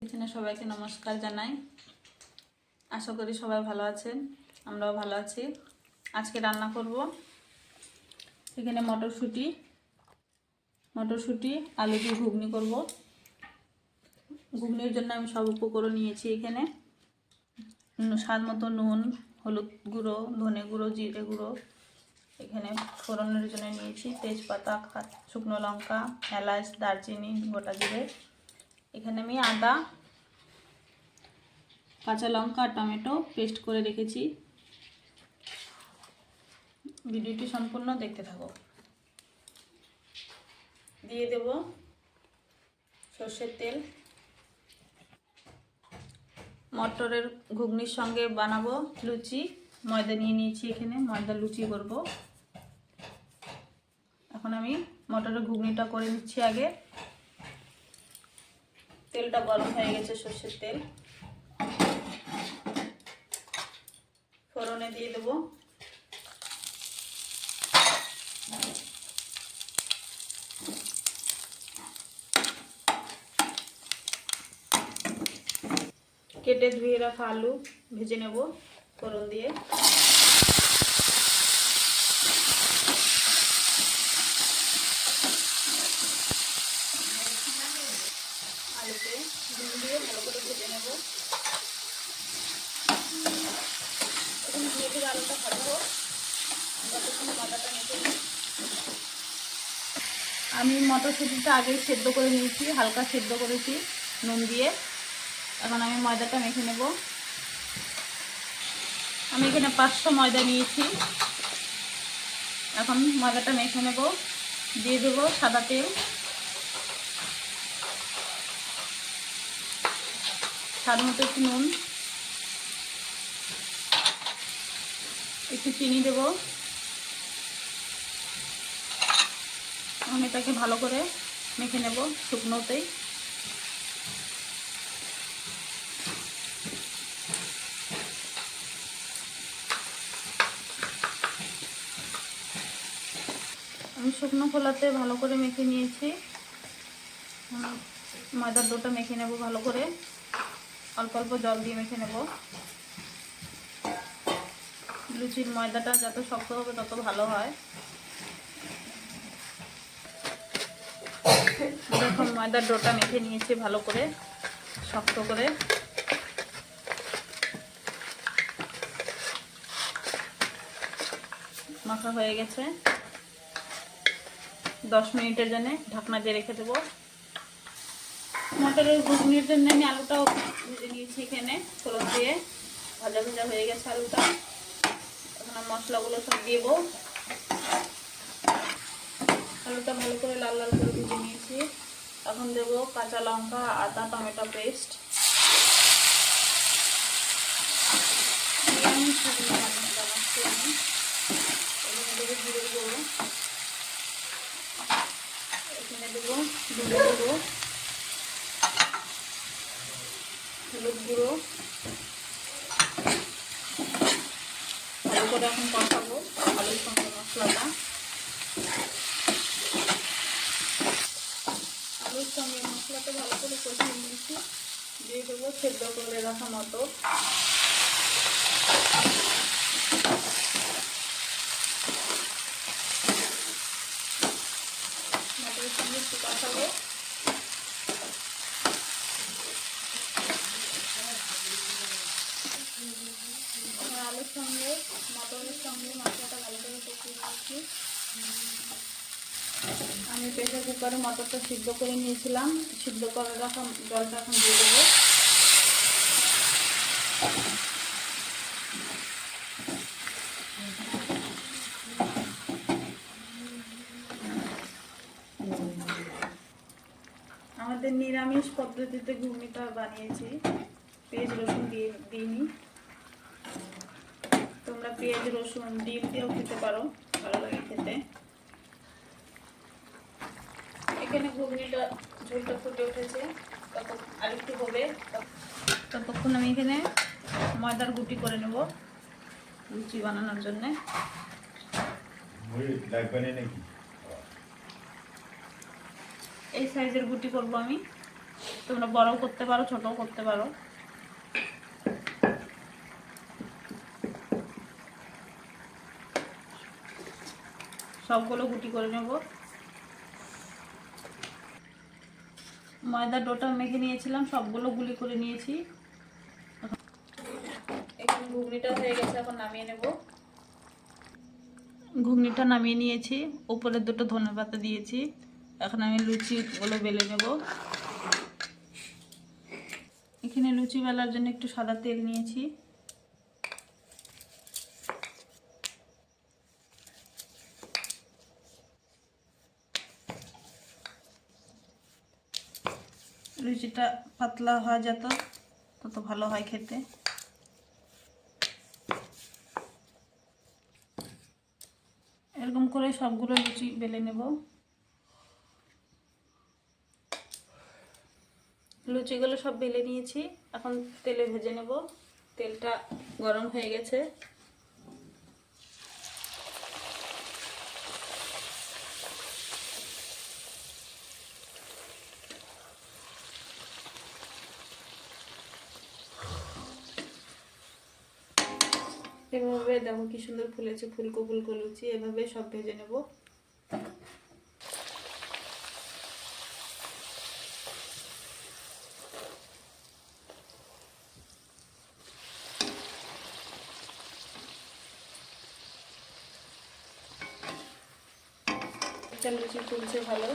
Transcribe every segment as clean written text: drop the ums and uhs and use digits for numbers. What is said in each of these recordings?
এখানে সবাইকে নমস্কার জানাই। আশা করি সবাই ভালো আছেন, আমরাও ভালো আছি। আজকে রান্না করব এখানে মটরশুঁটি আলু দিয়ে ঘুগনি করব। ঘুগনির জন্য আমি সব উপকরণ নিয়েছি। এখানে স্বাদ মতো নুন, হলুদ গুঁড়ো, ধনে গুঁড়ো, জিরে গুঁড়ো। এখানে ফোড়নের জন্য নিয়েছি তেজপাতা, শুকনো লঙ্কা, এলাচ, দারচিনি, গোটা জিরে। এখানে আমি আদা, কাঁচা লঙ্কা আর টমেটো পেস্ট করে রেখেছি। ভিডিওটি সম্পূর্ণ দেখতে থাকো। দিয়ে দেব সর্ষের তেল। মটরের ঘুগনির সঙ্গে বানাবো লুচি। ময়দা নিয়ে নিয়েছি, এখানে ময়দা লুচি করব। এখন আমি মটরের ঘুগনিটা করে নিচ্ছি। আগে তেলটা গরম হয়ে গেছে, সর্ষের তেল। ফোড়নে দিয়ে দেবো কেটে ধুয়ে রাখা আলু, ভেজে নেব ফোড়ন দিয়ে। আলুতে নুন দিয়ে ভালো করে ভেজে নেব। এখন ধীরে ধীরে আলুটা ভাজা হোক, যতক্ষণ আদাটা মেখে নিই। আমি মটরশুঁটিটা আগে সেদ্ধ করে নিয়েছি, হালকা সেদ্ধ করেছি নুন দিয়ে। এখন আমি ময়দাটা মেখে নেব। আমি এখানে 500 ময়দা নিয়েছি। এখন ময়দাটা মেখে নেব। দিয়ে দেবো সাদা তেল, স্বাদ মতো একটু নুন, একটু চিনি দেব। আমি এটাকে ভালো করে মেখে নেব শুকনোতেই। আমি শুকনো খোলাতে ভালো করে মেখে নিয়েছি। ময়দার ডোটা মেখে নেব ভালো করে, অল্প অল্প জল দিয়ে মেখে নেব। লুচির ময়দাটা যত শক্ত হবে তত ভালো হয়। দেখুন ময়দার ডোটা মেখে নিয়েছি ভালো করে, শক্ত করে। মাখা হয়ে গেছে। 10 মিনিটের জন্য ঢাকনা দিয়ে রেখে দেবো। মটরের ঘুগনির জন্য আমি আলুটাও ভেজে নিয়েছি। এখানে ফোড়ন দিয়ে ভাজা ভাজা হয়ে গেছে আলুটা। এখন মশলাগুলো সব দিয়ে দেবো। আলুটা ভালো করে লাল লাল করে ভেজে নিয়েছি। এখন দেবো কাঁচা লঙ্কা, আদা, টমেটো পেস্ট। আমি এখানে দেবো জিরে গুঁড়ো, এখানে দেবো ধনে গুঁড়ো, হলুদ গুঁড়ো। ভালো করে এখন কষাবো আলুর সঙ্গে মশলাটা। আলুর সঙ্গে মশলাটা ভালো করে কষিয়ে নিয়েছি। দিয়ে দেবো সেদ্ধ করে রাখা মটর। মটরের সঙ্গে একটু কষাবো। আলুর সঙ্গে মটরের সঙ্গে মশলাটা ভালো করে কষিয়ে নিয়েছি। আমি প্রেসার কুকারে মটরটা সিদ্ধ করে নিয়েছিলাম। সিদ্ধ করে রাখা জলটা এখন দিয়ে দেবো। আমাদের নিরামিষ পদ্ধতিতে ঘুগনিটা বানিয়েছি, পেঁয়াজ রসুন দিইনি। তোমরা পেঁয়াজ রসুন ডিম দিয়েও খেতে পারো, ভালো লাগে খেতে। এখানে ঘুগনিটা ঝোলটা ফুটে উঠেছে, আরেকটু হবে। ততক্ষণ আমি এখানে ময়দার গুটি করে নেব লুচি বানানোর জন্য। এই সাইজের গুটি করব আমি। তোমরা বড়ও করতে পারো, ছোটও করতে পারো। সবগুলো গুটি করে নেব। ময়দা ডোটা মেখে নিয়েছিলাম, সবগুলো গুলি করে নিয়েছি। এখানে ঘুগনিটা হয়ে গেছে, এখন নামিয়ে নেব। ঘুগনিটা নামিয়ে নিয়েছি, উপরে দুটো ধনেপাতা দিয়েছি। এখন আমি লুচিগুলো বেলে নেব। এখানে লুচি বেলার জন্য একটু সাদা তেল নিয়েছি। লুচিটা পাতলা হয় যত, তত ভালো হয় খেতে। এরকম করে সবগুলো লুচি বেলে নেব। লুচিগুলো সব বেলে নিয়েছি, এখন তেলে ভেজে নেব। তেলটা গরম হয়ে গেছে। এভাবে দেখো কি সুন্দর ফুলেছে, ফুলকো ফুলকো লুচি। এভাবে সব ভেজে নেব। একটা লুচি ফুলছে ভালো।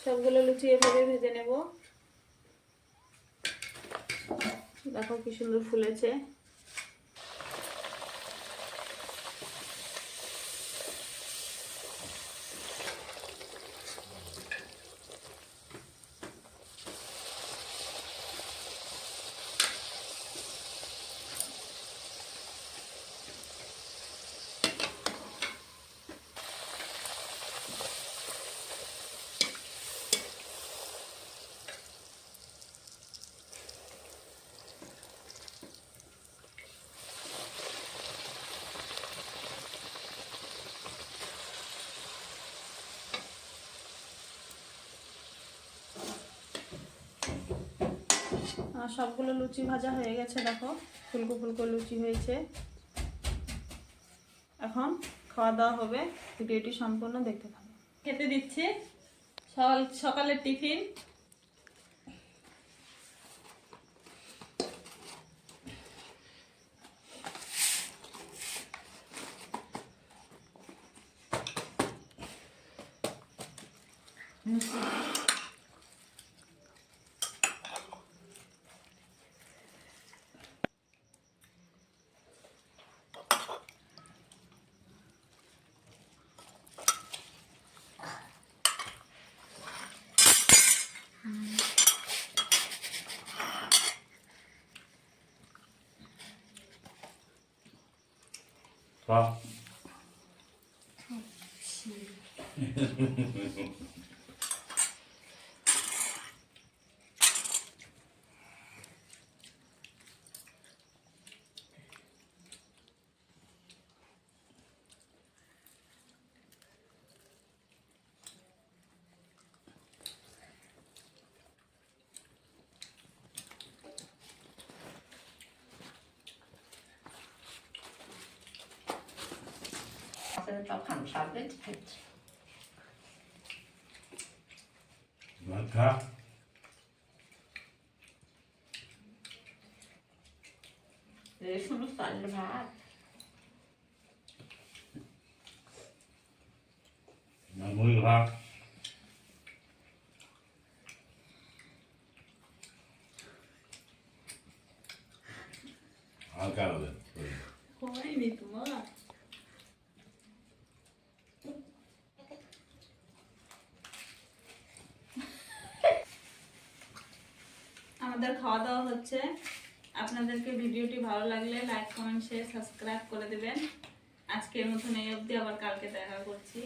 সবগুলো লুচি এভাবে ভেজে নেব। দেখো কি সুন্দর ফুলেছে। সবগুলো লুচি ভাজা হয়ে গেছে, দেখো ফুলকো ফুলকো লুচি হয়েছে। এখন খাওয়া দাওয়া হবে, ভিডিওটি সম্পূর্ণ দেখতে থাকো। খেতে দিচ্ছি সকালের টিফিন। Wow. 더 감사하게 됐지. 많다. 내 손을 쌀봐. 나무이 가. 아까워. হয়নি তোমার? খাওয়া দাওয়া হচ্ছে। আপনাদেরকে ভিডিওটি ভালো লাগলে লাইক কমেন্ট শেয়ার সাবস্ক্রাইব করে দেবেন। আজকের মতন এই অবধি, আবার কালকে দেখা করছি।